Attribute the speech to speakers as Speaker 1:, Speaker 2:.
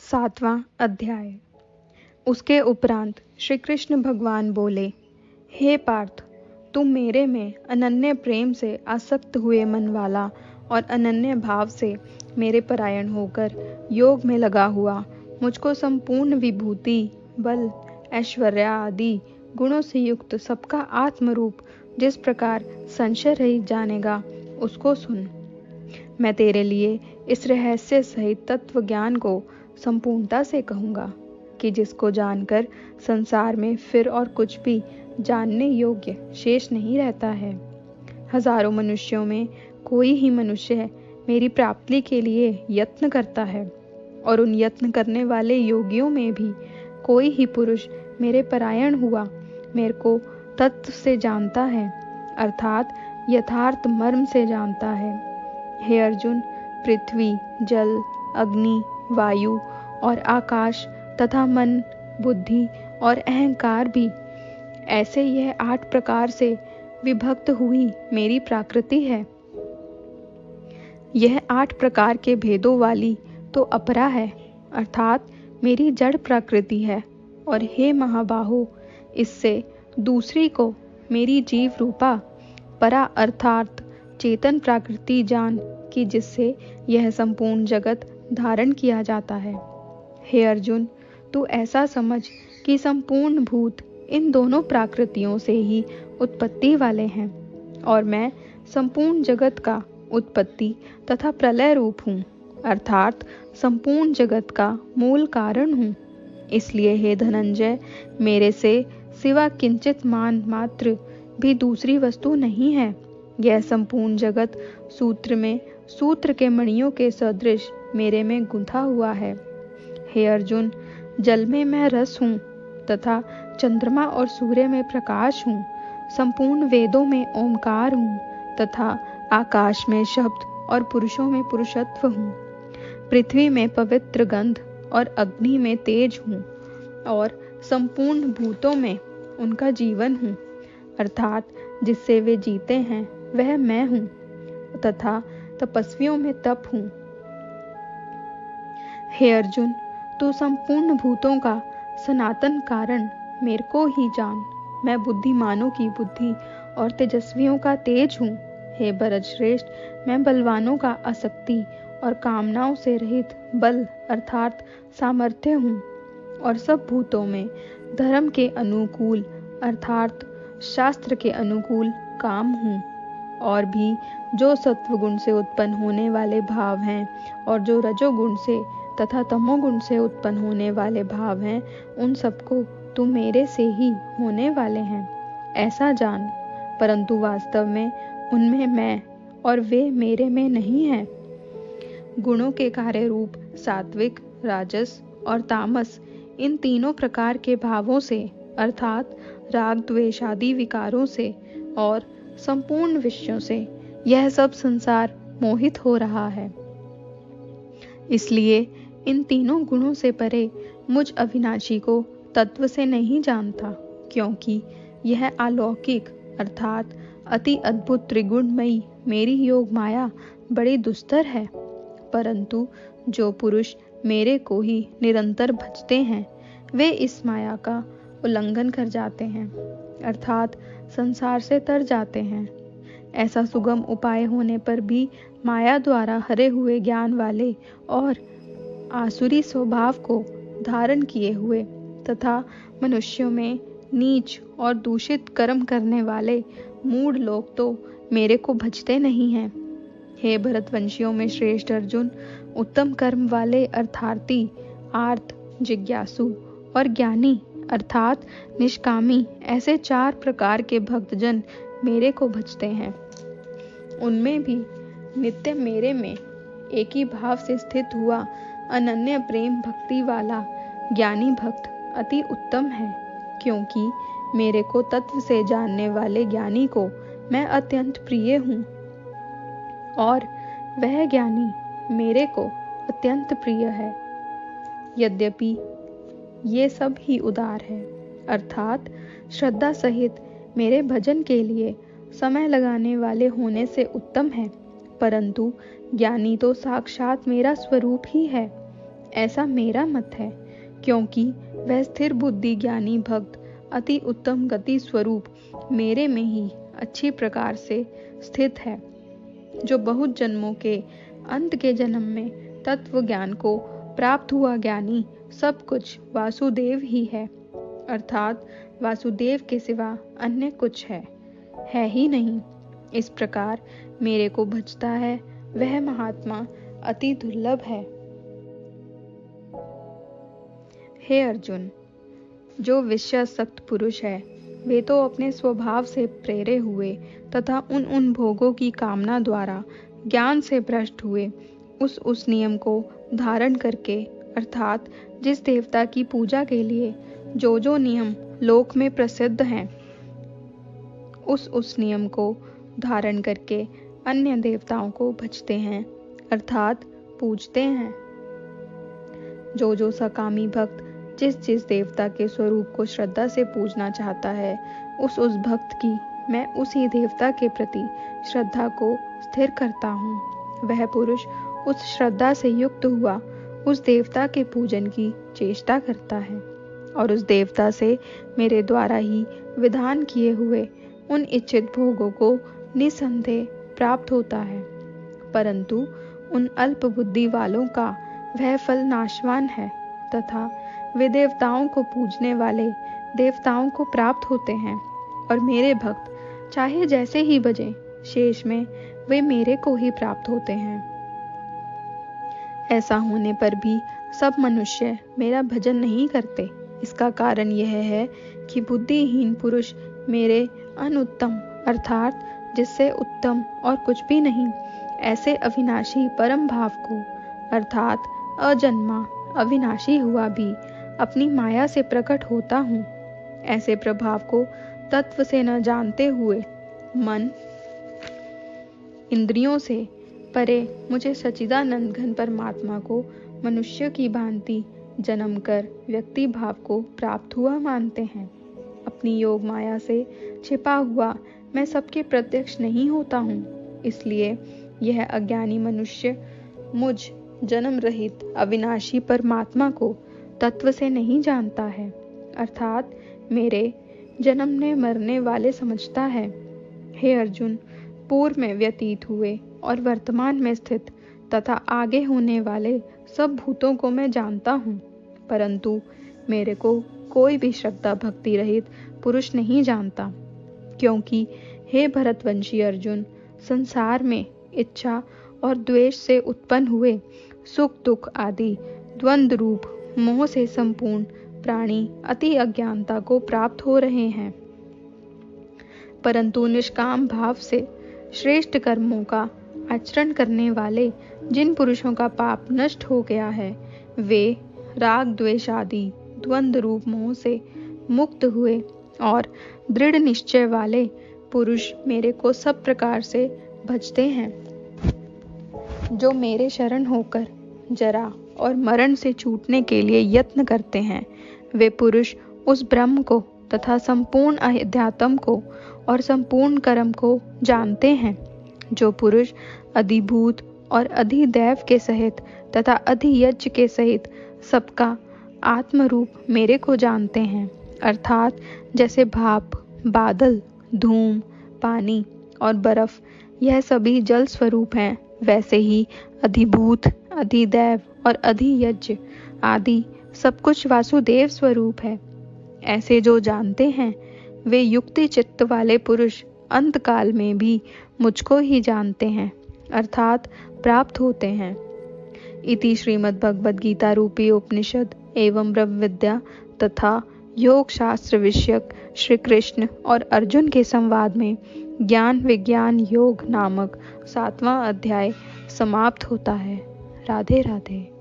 Speaker 1: 7वां अध्याय। उसके उपरांत श्री कृष्ण भगवान बोले, हे पार्थ, तुम मेरे में अनन्य प्रेम से आसक्त हुए मन वाला और अनन्य भाव से मेरे परायण होकर योग में लगा हुआ मुझको संपूर्ण विभूति, बल, ऐश्वर्य आदि गुणों से युक्त सबका आत्मरूप जिस प्रकार संशय रहित जानेगा, उसको सुन। मैं तेरे लिए इस रहस्य सहित तत्व ज्ञान को संपूर्णता से कहूँगा कि जिसको जानकर संसार में फिर और कुछ भी जानने योग्य शेष नहीं रहता है। हजारों मनुष्यों में कोई ही मनुष्य मेरी प्राप्ति के लिए यत्न करता है, और उन यत्न करने वाले योगियों में भी कोई ही पुरुष मेरे परायण हुआ मेरे को तत्व से जानता है, अर्थात यथार्थ मर्म से जानता है। हे अर्जुन, पृथ्वी, जल, अग्नि, वायु और आकाश तथा मन, बुद्धि और अहंकार भी, ऐसे यह 8 प्रकार से विभक्त हुई मेरी प्रकृति है। यह 8 प्रकार के भेदों वाली तो अपरा है, अर्थात मेरी जड़ प्रकृति है। और हे महाबाहो, इससे दूसरी को मेरी जीव रूपा परा अर्थात चेतन प्रकृति जान कि जिससे यह संपूर्ण जगत धारण किया जाता है। हे अर्जुन, तू ऐसा समझ कि संपूर्ण भूत इन दोनों प्रकृतियों से ही उत्पत्ति वाले हैं, और मैं संपूर्ण जगत का उत्पत्ति तथा प्रलय रूप हूँ, अर्थात संपूर्ण जगत का मूल कारण हूँ। इसलिए हे धनंजय, मेरे से सिवा किंचित मान मात्र भी दूसरी वस्तु नहीं है। यह संपूर्ण जगत सूत्र में सूत्र के मणियों के सदृश मेरे में गुंथा हुआ है। हे अर्जुन, जल में मैं रस हूँ तथा चंद्रमा और सूर्य में प्रकाश हूँ। संपूर्ण वेदों में ओमकार हूँ तथा आकाश में शब्द और पुरुषों में पुरुषत्व हूँ। पृथ्वी में पवित्र गंध और अग्नि में तेज हूँ, और संपूर्ण भूतों में उनका जीवन हूँ, अर्थात जिससे वे जीते हैं वह मैं हूँ, तथा तपस्वियों में तप हूँ। हे अर्जुन, तू संपूर्ण भूतों का सनातन कारण मेरे को ही जान। मैं बुद्धिमानों की बुद्धि और तेजस्वियों का तेज हूँ। हे भरत श्रेष्ठ, मैं बलवानों का आसक्ति और कामनाओं से रहित बल अर्थात सामर्थ्य हूँ, और सब भूतों में धर्म के अनुकूल अर्थात शास्त्र के अनुकूल काम हूँ। और भी जो सत्वगुण से उत्पन्न होने वाले भाव हैं, और जो रजोगुण से तथा तमोगुण से उत्पन्न होने वाले भाव हैं, उन सबको तुम मेरे से ही होने वाले हैं, ऐसा जान। परंतु वास्तव में उनमें मैं और वे मेरे में नहीं हैं। गुणों के कार्य रूप सात्विक, राजस और तामस, इन तीनों प्रकार के भावों से अर्थात राग द्वेष आदि विकारों से और संपूर्ण विषयों से यह सब संसार मोहित हो रहा है। इसलिए इन तीनों गुणों से परे मुझ अविनाशी को तत्व से नहीं जानता, क्योंकि यह अलौकिक अर्थात अति अद्भुत त्रिगुणमयी मेरी योग माया बड़ी दुस्तर है। परंतु जो पुरुष मेरे को ही निरंतर भजते हैं, वे इस माया का उल्लंघन कर जाते हैं, अर्थात संसार से तर जाते हैं। ऐसा सुगम उपाय होने पर भी माया द्वारा हरे हुए ज्ञान वाले और आसुरी स्वभाव को धारण किए हुए तथा मनुष्यों में नीच और दूषित कर्म करने वाले मूढ़ लोग तो मेरे को भजते नहीं हैं। हे भरतवंशियों में श्रेष्ठ अर्जुन, उत्तम कर्म वाले अर्थार्थी, आर्त, जिज्ञासु और ज्ञानी अर्थात निष्कामी, ऐसे 4 प्रकार के भक्तजन मेरे को भजते हैं। उनमें भी नित्य मेरे में एक ही भाव से स्थित हुआ अनन्य प्रेम भक्ति वाला ज्ञानी भक्त अति उत्तम है, क्योंकि मेरे को तत्व से जानने वाले ज्ञानी को मैं अत्यंत प्रिय हूँ, और वह ज्ञानी मेरे को अत्यंत प्रिय है। यद्यपि ये सब ही उदार है, अर्थात श्रद्धा सहित मेरे भजन के लिए समय लगाने वाले होने से उत्तम है, परंतु ज्ञानी तो साक्षात मेरा स्वरूप ही है। ऐसा मेरा मत है, क्योंकि वह स्थिर बुद्धि ज्ञानी भक्त अति उत्तम गति स्वरूप मेरे में ही अच्छी प्रकार से स्थित है, जो बहुत जन्मों के अंत के जन्म में तत्व ज्ञान को प्राप्त हुआ ज्ञानी सब कुछ वासुदेव ही है, अर्थात वासुदेव के सिवा अन्य कुछ है ही नहीं। इस प्रकार मेरे को भजता है वह महात्मा अति दुर्लभ है। हे अर्जुन, जो विषयासक्त पुरुष है वे तो अपने स्वभाव से प्रेरे हुए तथा उन भोगों की कामना द्वारा ज्ञान से भ्रष्ट हुए उस नियम को धारण करके, अर्थात जिस देवता की पूजा के लिए जो नियम लोक में प्रसिद्ध हैं, उस नियम को धारण करके अन्य देवताओं को भजते हैं, अर्थात पूजते हैं। जो सकामी भक्त जिस देवता के स्वरूप को श्रद्धा से पूजना चाहता है, उस भक्त की मैं उसी देवता के प्रति श्रद्धा को स्थिर करता हूँ। वह पुरुष उस श्रद्धा से युक्त हुआ उस देवता के पूजन की चेष्टा करता है और उस देवता से मेरे द्वारा ही विधान किए हुए उन इच्छित भोगों को निसंदेह प्राप्त होता है, परंतु उन अल्प बुद्धि वालों का वह फल नाशवान है तथा वे देवताओं को पूजने वाले देवताओं को प्राप्त होते हैं और मेरे भक्त चाहे जैसे ही बजें, शेष में वे मेरे को ही प्राप्त होते हैं। ऐसा होने पर भी सब मनुष्य मेरा भजन नहीं करते। इसका कारण यह है कि बुद्धिहीन पुरुष मेरे अनुत्तम, अर्थात जिससे उत्तम और कुछ भी नहीं, ऐसे अविनाशी परम भाव को, अर्थात अजन्मा अविनाशी हुआ भी अपनी माया से प्रकट होता हूँ, ऐसे प्रभाव को तत्व से न जानते हुए मन इंद्रियों से परे मुझे सच्चिदानंद घन परमात्मा को मनुष्य की भांति जन्म कर व्यक्ति भाव को प्राप्त हुआ मानते हैं। अपनी योग माया से छिपा हुआ मैं सबके प्रत्यक्ष नहीं होता हूँ, इसलिए यह अज्ञानी मनुष्य मुझ जन्म रहित अविनाशी परमात्मा को तत्व से नहीं जानता है, अर्थात मेरे जन्मने मरने वाले समझता है। हे अर्जुन, पूर्व में व्यतीत हुए और वर्तमान में स्थित तथा आगे होने वाले सब भूतों को मैं जानता हूँ, परंतु मेरे को कोई भी श्रद्धा भक्ति रहित पुरुष नहीं जानता, क्योंकि हे भरतवंशी अर्जुन, संसार में इच्छा और द्वेष से उत्पन्न हुए सुख दुख आदि द्वंद रूप मोह से संपूर्ण प्राणी अति अज्ञानता को प्राप्त हो रहे हैं, परंतु निष्काम भाव से श्रेष्ठ कर्मों का आचरण करने वाले जिन पुरुषों का पाप नष्ट हो गया है, वे राग द्वेष आदि द्वंद रूप मोह से मुक्त हुए और दृढ़ निश्चय वाले पुरुष मेरे को सब प्रकार से भजते हैं। जो मेरे शरण होकर जरा और मरण से छूटने के लिए यत्न करते हैं, वे पुरुष उस ब्रह्म को तथा संपूर्ण अध्यात्म को और संपूर्ण कर्म को जानते हैं। जो पुरुष अधिभूत और अधिदैव के सहित तथा अधियज्ञ के सहित सबका आत्मरूप मेरे को जानते हैं, अर्थात जैसे भाप, बादल, धूम, पानी और बर्फ यह सभी जल स्वरूप हैं, वैसे ही अधिभूत, अधिदैव और अधियज्ञ आदि सब कुछ वासुदेव स्वरूप है। ऐसे जो जानते हैं वे युक्ति चित्त वाले पुरुष अंत काल में भी मुझको ही जानते हैं, अर्थात प्राप्त होते हैं। इति श्रीमद् भगवद गीता रूपी उपनिषद एवं ब्रह्म विद्या तथा योग शास्त्र विषयक श्री कृष्ण और अर्जुन के संवाद में ज्ञान विज्ञान योग नामक 7वां अध्याय समाप्त होता है। राधे राधे।